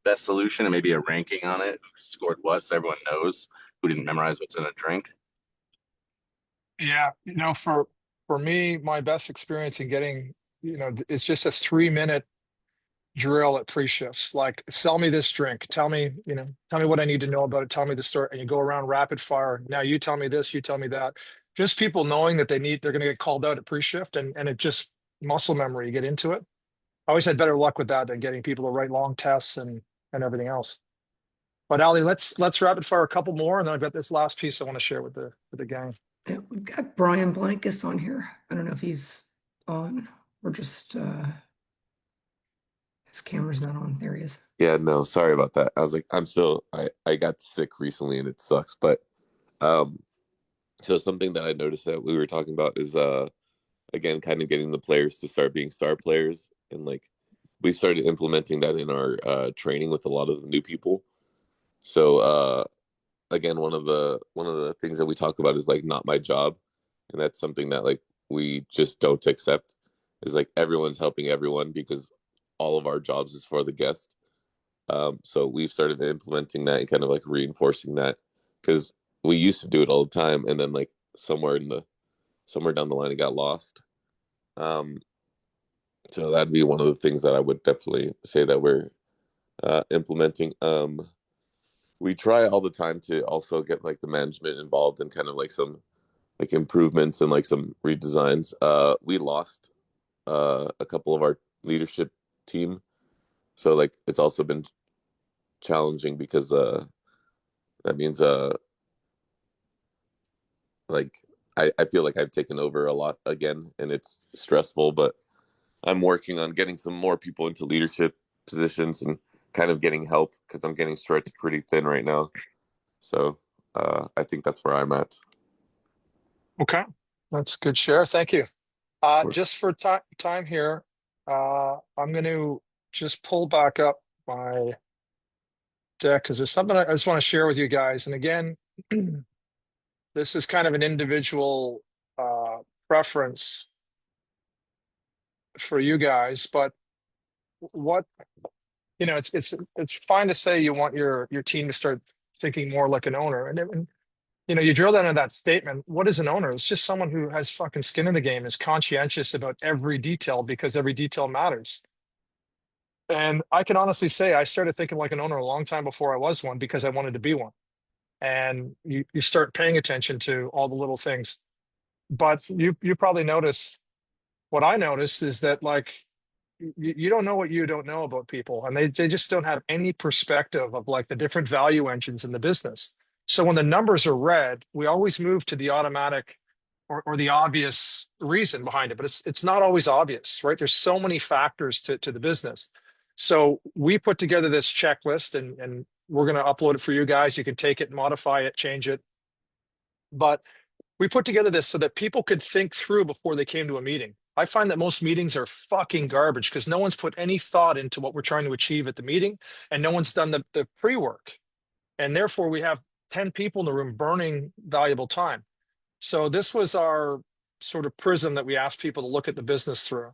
best solution, and maybe a ranking on it. Who scored what, so everyone knows who didn't memorize what's in a drink. Yeah, for me, my best experience in getting, it's just a 3-minute drill at pre-shifts. Like, sell me this drink. Tell me what I need to know about it. Tell me the story. And you go around rapid fire. Now you tell me this, you tell me that. Just people knowing that they're going to get called out at pre-shift, and it just muscle memory, you get into it. I always had better luck with that than getting people to write long tests and everything else. But Ali, let's rapid fire a couple more, and then I've got this last piece I want to share with the gang. Yeah, we've got Brian Blankus on here. I don't know if he's on or just his camera's not on. There he is. Yeah, no, sorry about that. I was like, I got sick recently and it sucks. But so something that I noticed that we were talking about is again kind of getting the players to start being star players, and like we started implementing that in our training with a lot of the new people. So again, one of the things that we talk about is like not my job, and that's something that like we just don't accept. Is like everyone's helping everyone because all of our jobs is for the guest. So we've started implementing that and kind of like reinforcing that because we used to do it all the time, and then like somewhere down the line it got lost. So that'd be one of the things that I would definitely say that we're implementing. We try all the time to also get like the management involved in kind of like some like improvements and like some redesigns. We lost a couple of our leadership team So like it's also been challenging because that means like I feel like I've taken over a lot again, and it's stressful, but I'm working on getting some more people into leadership positions and kind of getting help because I'm getting stretched pretty thin right now. So I think that's where I'm at. Okay, that's good share. Thank you. Of course. Just for time here, I'm going to just pull back up my deck because there's something I just want to share with you guys. And again, this is kind of an individual preference for you guys, but what it's fine to say you want your team to start thinking more like an owner, and you drill down into that statement. What is an owner? It's just someone who has fucking skin in the game, is conscientious about every detail because every detail matters. And I can honestly say I started thinking like an owner a long time before I was one because I wanted to be one. And you start paying attention to all the little things. But you probably notice what I noticed is that like you don't know what you don't know about people, and they just don't have any perspective of like the different value engines in the business. So when the numbers are red, we always move to the automatic or the obvious reason behind it, but it's not always obvious, right? There's so many factors to the business. So we put together this checklist, and we're going to upload it for you guys. You can take it, modify it, change it, but we put together this so that people could think through before they came to a meeting. I find that most meetings are fucking garbage because no one's put any thought into what we're trying to achieve at the meeting, and no one's done the pre-work. And therefore, we have 10 people in the room burning valuable time. So this was our sort of prism that we asked people to look at the business through.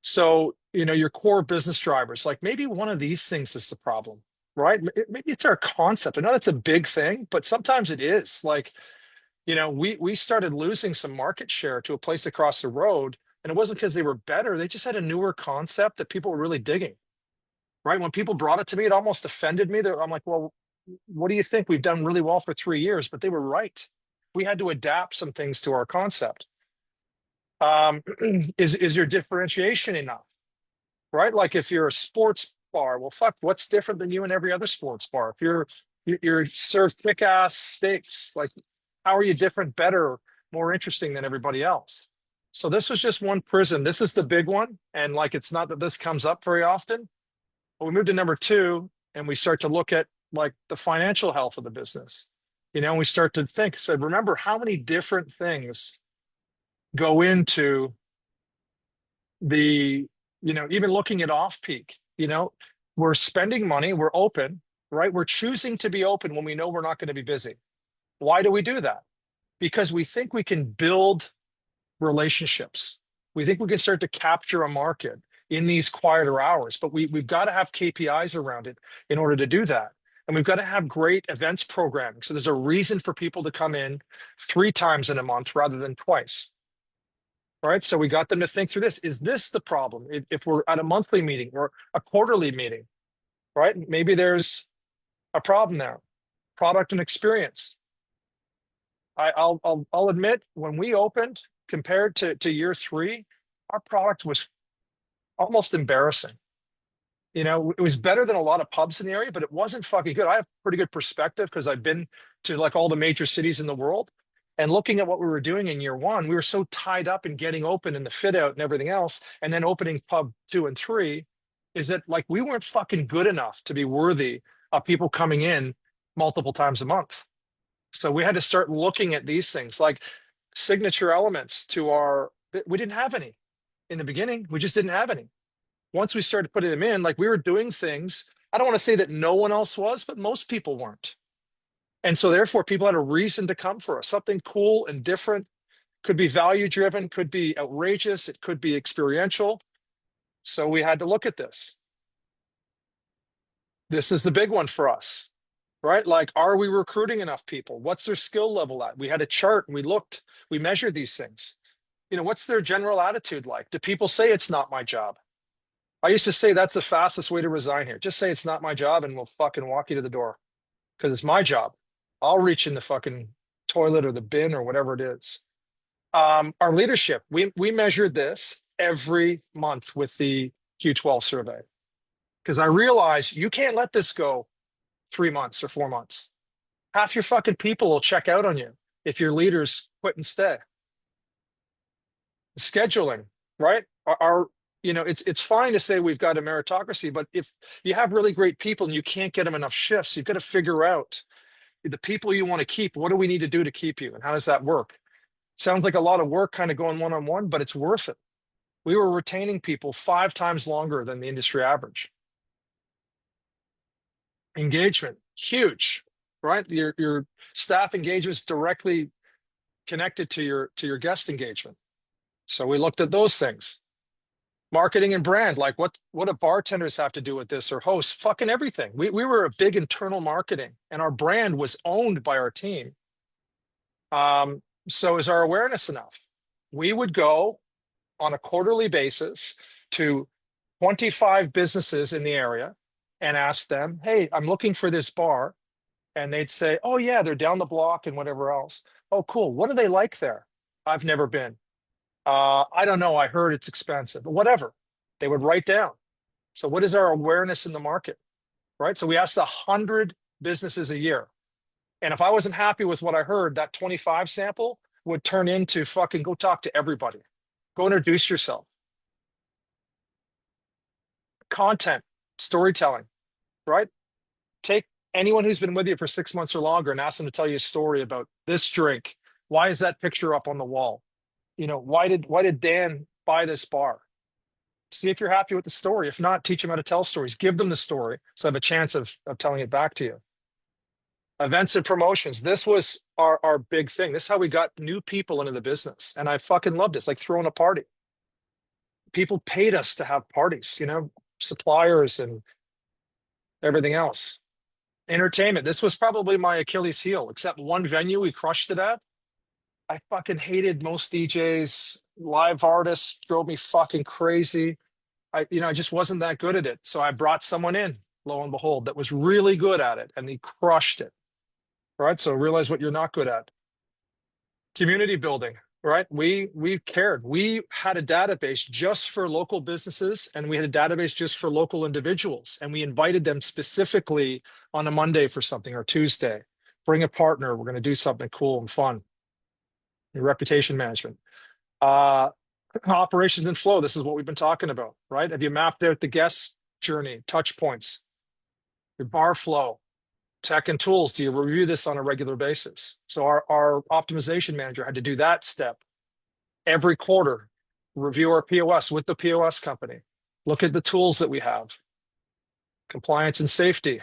So, your core business drivers, like maybe one of these things is the problem, right? Maybe it's our concept. I know that's a big thing, but sometimes it is. Like, we started losing some market share to a place across the road, and it wasn't because they were better. They just had a newer concept that people were really digging, right? When people brought it to me, it almost offended me. I'm like, well, what do you think? We've done really well for 3 years, but they were right. We had to adapt some things to our concept. Is your differentiation enough, right? Like if you're a sports bar, well, fuck, what's different than you and every other sports bar? If you're served kick-ass steaks, like how are you different, better, more interesting than everybody else? So this was just one prism. This is the big one, and like it's not that this comes up very often. But we moved to number two, and we start to look at like the financial health of the business. We start to think. So remember how many different things go into the even looking at off peak. We're spending money, we're open, right? We're choosing to be open when we know we're not going to be busy. Why do we do that? Because we think we can build relationships. We think we can start to capture a market in these quieter hours, but we've got to have KPIs around it in order to do that. And we've got to have great events programming. So there's a reason for people to come in 3 times in a month rather than twice. All right. So we got them to think through this. Is this the problem? If we're at a monthly meeting or a quarterly meeting, right? Maybe there's a problem there. Product and experience. I'll admit when we opened compared to year 3, our product was almost embarrassing. It was better than a lot of pubs in the area, but it wasn't fucking good. I have pretty good perspective because I've been to like all the major cities in the world. And looking at what we were doing in year 1, we were so tied up in getting open and the fit out and everything else, and then opening pub 2 and 3, is that like we weren't fucking good enough to be worthy of people coming in multiple times a month. So we had to start looking at these things like signature elements we didn't have any in the beginning. We just didn't have any. Once we started putting them in, like we were doing things, I don't want to say that no one else was, but most people weren't. And so therefore people had a reason to come for us, something cool and different. Could be value driven, could be outrageous, it could be experiential. So we had to look at this. This is the big one for us, right? Like, are we recruiting enough people? What's their skill level at? We had a chart and we measured these things. What's their general attitude like? Do people say it's not my job? I used to say that's the fastest way to resign here. Just say it's not my job and we'll fucking walk you to the door because it's my job. I'll reach in the fucking toilet or the bin or whatever it is. Our leadership, we measured this every month with the Q12 survey. Because I realize you can't let this go 3 months or 4 months. Half your fucking people will check out on you if your leaders quit and stay. Scheduling, right? It's fine to say we've got a meritocracy, but if you have really great people and you can't get them enough shifts, you've got to figure out the people you want to keep. What do we need to do to keep you, and how does that work? Sounds like a lot of work kind of going one-on-one, but it's worth it. We were retaining people 5 times longer than the industry average. Engagement, huge, right? Your staff engagement is directly connected to your guest engagement. So we looked at those things. Marketing and brand, like what do bartenders have to do with this, or hosts? Fucking everything. We were a big internal marketing, and our brand was owned by our team. So is our awareness enough? We would go on a quarterly basis to 25 businesses in the area and ask them, hey, I'm looking for this bar. And they'd say, oh, yeah, they're down the block and whatever else. Oh, cool. What do they like there? I've never been. I don't know. I heard it's expensive, but whatever. They would write down. So what is our awareness in the market, right? So we asked 100 businesses a year. And if I wasn't happy with what I heard, that 25 sample would turn into fucking go talk to everybody. Go introduce yourself. Content, storytelling, right? Take anyone who's been with you for 6 months or longer and ask them to tell you a story about this drink. Why is that picture up on the wall? Why did Dan buy this bar? See if you're happy with the story. If not, teach them how to tell stories. Give them the story so I have a chance of telling it back to you. Events and promotions. This was our big thing. This is how we got new people into the business. And I fucking loved it. It's like throwing a party. People paid us to have parties, suppliers and everything else. Entertainment. This was probably my Achilles heel, except one venue we crushed it at. I fucking hated most DJs. Live artists drove me fucking crazy. I just wasn't that good at it. So I brought someone in, lo and behold, that was really good at it, and he crushed it. Right? So realize what you're not good at. Community building, right? We cared. We had a database just for local businesses, and we had a database just for local individuals. And we invited them specifically on a Monday for something, or Tuesday. Bring a partner. We're going to do something cool and fun. Your reputation management. Operations and flow. This is what we've been talking about, right? Have you mapped out the guest journey, touch points, your bar flow, tech and tools? Do you review this on a regular basis? So our optimization manager had to do that step every quarter, review our POS with the POS company, look at the tools that we have, compliance and safety,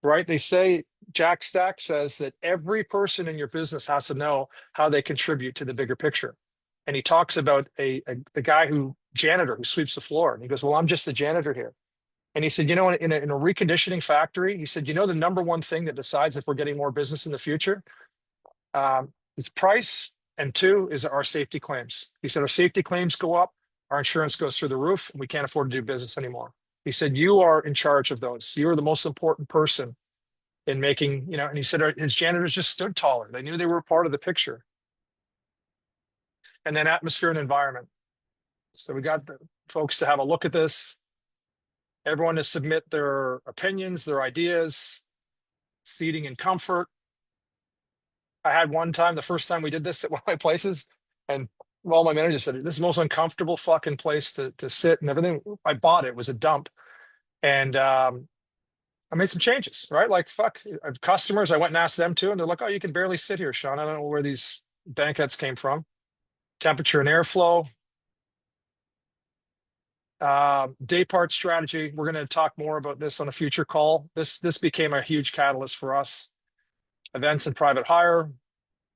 right? They say, Jack Stack says that every person in your business has to know how they contribute to the bigger picture. And he talks about a janitor who sweeps the floor. And he goes, well, I'm just the janitor here. And he said, in a reconditioning factory, he said, the number one thing that decides if we're getting more business in the future is price. And 2 is our safety claims. He said, our safety claims go up, our insurance goes through the roof, and we can't afford to do business anymore. He said, you are in charge of those. You are the most important person in making, and he said his janitors just stood taller. They knew they were part of the picture. And then atmosphere and environment. So we got the folks to have a look at this. Everyone to submit their opinions, their ideas, seating and comfort. I had one time, the first time we did this at one of my places, and my manager said, this is the most uncomfortable fucking place to sit and everything. I bought it. It was a dump. And I made some changes, right? Like, customers, I went and asked them too, and they're like, oh, you can barely sit here, Sean. I don't know where these banquettes came from. Temperature and airflow. Day part strategy. We're going to talk more about this on a future call. This became a huge catalyst for us. Events and private hire,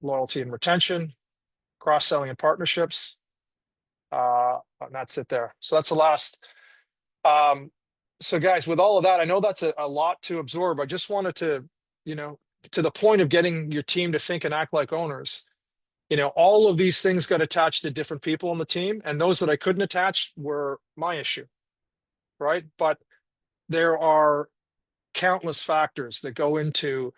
loyalty and retention, cross-selling and partnerships. And that's it there. So that's the last. So guys, with all of that, I know that's a lot to absorb. I just wanted to, to the point of getting your team to think and act like owners. All of these things got attached to different people on the team, and those that I couldn't attach were my issue, right? But there are countless factors that go into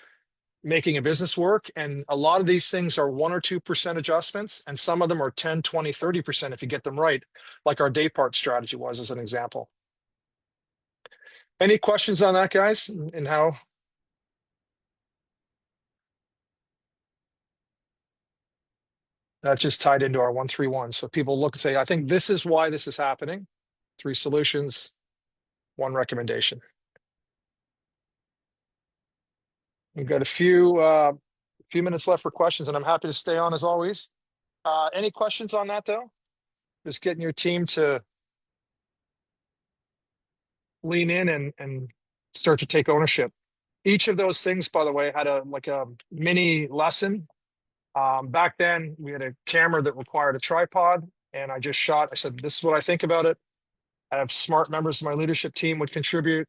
making a business work, and a lot of these things are 1 or 2% adjustments, and some of them are 10, 20, 30% if you get them right, like our day part strategy was as an example. Any questions on that, guys? And how? That just tied into our 131. So people look and say, I think this is why this is happening. 3 solutions, 1 recommendation. We've got a few minutes left for questions, and I'm happy to stay on as always. Any questions on that though? Just getting your team to lean in and start to take ownership. Each of those things, by the way, had a mini lesson. Back then, we had a camera that required a tripod, and I just shot. I said, "This is what I think about it." I have smart members of my leadership team would contribute.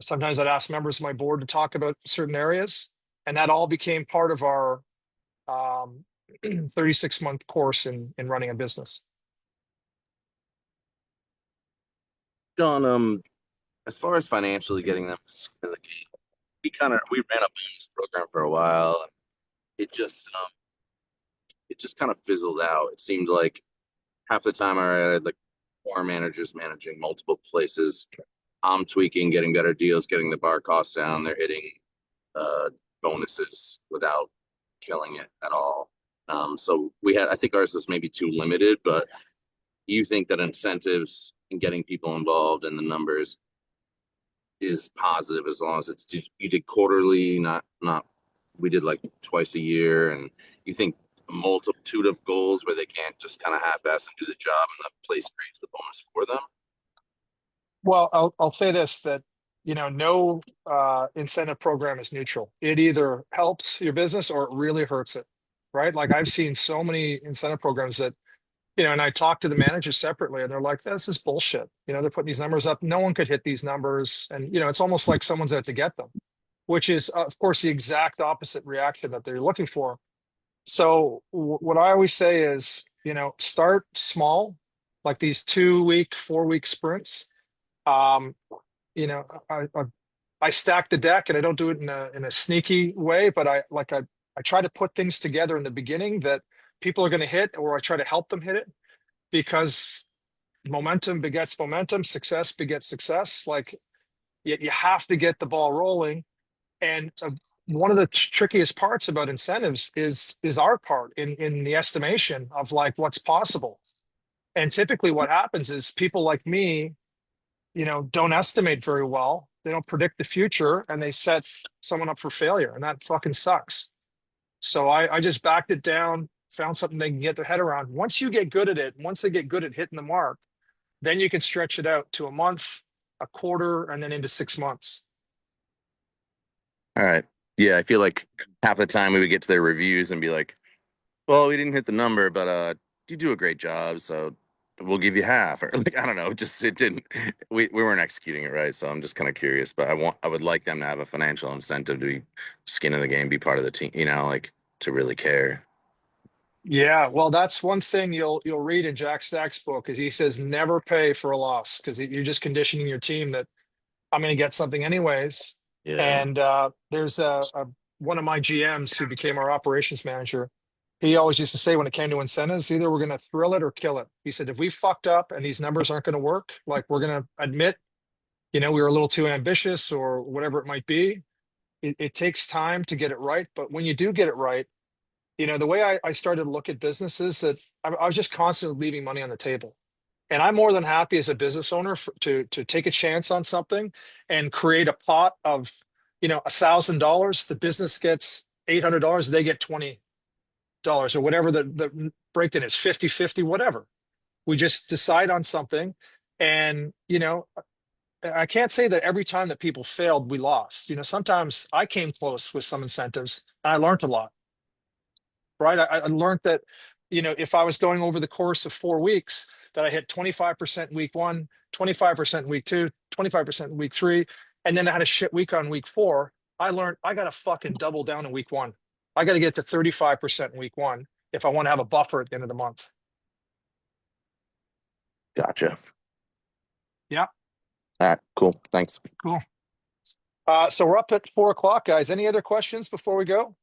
Sometimes I'd ask members of my board to talk about certain areas, and that all became part of our 36-month course in running a business. John, as far as financially getting them, like, we ran a bonus program for a while, and it just kind of fizzled out. It seemed like half the time I had like 4 managers managing multiple places. I'm tweaking, getting better deals, getting the bar costs down. They're hitting bonuses without killing it at all. So I think ours was maybe too limited, but you think that incentives and getting people involved in the numbers is positive as long as you did quarterly, not we did like twice a year, and you think a multitude of goals where they can't just kind of half-ass and do the job and the place creates the bonus for them. Well, I'll say this, that no incentive program is neutral. It either helps your business or it really hurts it, right? Like I've seen so many incentive programs that and I talk to the managers separately, and they're like, "This is bullshit." They're putting these numbers up. No one could hit these numbers, and it's almost like someone's out to get them, which is, of course, the exact opposite reaction that they're looking for. So what I always say is, start small, like these 2-week, 4-week sprints. Um, you know, I stack the deck, and I don't do it in a sneaky way, but I try to put things together in the beginning that people are going to hit, or I try to help them hit it, because momentum begets momentum, success begets success. Like you have to get the ball rolling. And one of the trickiest parts about incentives is our part in the estimation of like what's possible. And typically what happens is people like me, don't estimate very well. They don't predict the future, and they set someone up for failure, and that fucking sucks. So I just backed it down, found something they can get their head around. Once you get good at it, once they get good at hitting the mark, then you can stretch it out to a month, a quarter, and then into 6 months. All right. Yeah, I feel like half the time we would get to their reviews and be like, "Well, we didn't hit the number, but you do a great job, so we'll give you half." Or like, I don't know, just it didn't. We weren't executing it right, so I'm just kind of curious. But I would like them to have a financial incentive to be skin in the game, be part of the team, like to really care. Yeah, well, that's one thing you'll read in Jack Stack's book, is he says never pay for a loss, because you're just conditioning your team that I'm going to get something anyways. Yeah. And there's one of my GMs who became our operations manager. He always used to say when it came to incentives, either we're going to thrill it or kill it. He said, if we fucked up and these numbers aren't going to work, like we're going to admit, we were a little too ambitious or whatever it might be. It takes time to get it right. But when you do get it right, the way I started to look at businesses, that I was just constantly leaving money on the table. And I'm more than happy as a business owner to take a chance on something and create a pot of, $1,000. The business gets $800. They get $20 or whatever the breakdown is, 50-50, whatever. We just decide on something. And, I can't say that every time that people failed, we lost. Sometimes I came close with some incentives and I learned a lot, right? I learned that, if I was going over the course of 4 weeks, that I hit 25% week 1, 25% week 2, 25% week 3, and then I had a shit week on week 4. I learned I got to fucking double down in week 1. I got to get to 35% in week 1 if I want to have a buffer at the end of the month. Gotcha. Yeah. All right. Cool. Thanks. Cool. So we're up at 4:00, guys. Any other questions before we go?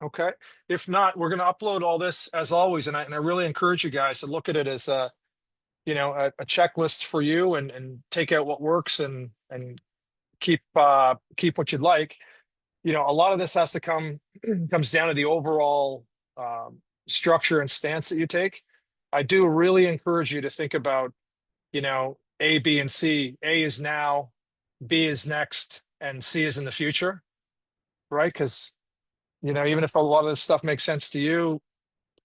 Okay. If not, we're going to upload all this as always, and I really encourage you guys to look at it as a a checklist for you, and take out what works, and keep what you'd like. A lot of this has to comes down to the overall structure and stance that you take. I do really encourage you to think about, A, B, and C. A is now, B is next, and C is in the future, right? Because, even if a lot of this stuff makes sense to you,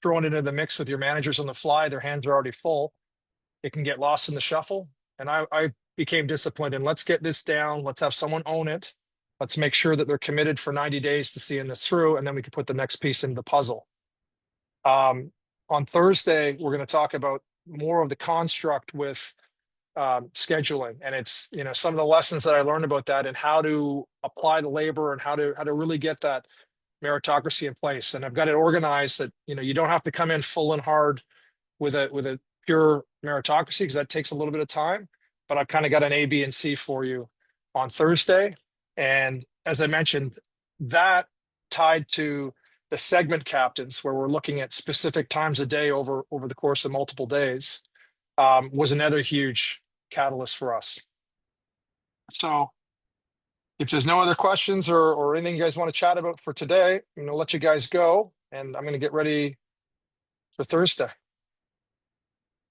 throwing it into the mix with your managers on the fly, their hands are already full. It can get lost in the shuffle. And I became disciplined, and let's get this down. Let's have someone own it. Let's make sure that they're committed for 90 days to seeing this through, and then we can put the next piece into the puzzle. On Thursday, we're going to talk about more of the construct with scheduling, and it's some of the lessons that I learned about that, and how to apply the labor, and how to really get that meritocracy in place. And I've got it organized that you don't have to come in full and hard with a pure meritocracy, because that takes a little bit of time. But I've kind of got an A, B, and C for you on Thursday. And as I mentioned, that tied to the segment captains, where we're looking at specific times a day over the course of multiple days, was another huge catalyst for us. So if there's no other questions or anything you guys want to chat about for today, I'm going to let you guys go, and I'm going to get ready for Thursday.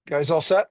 Guys all set?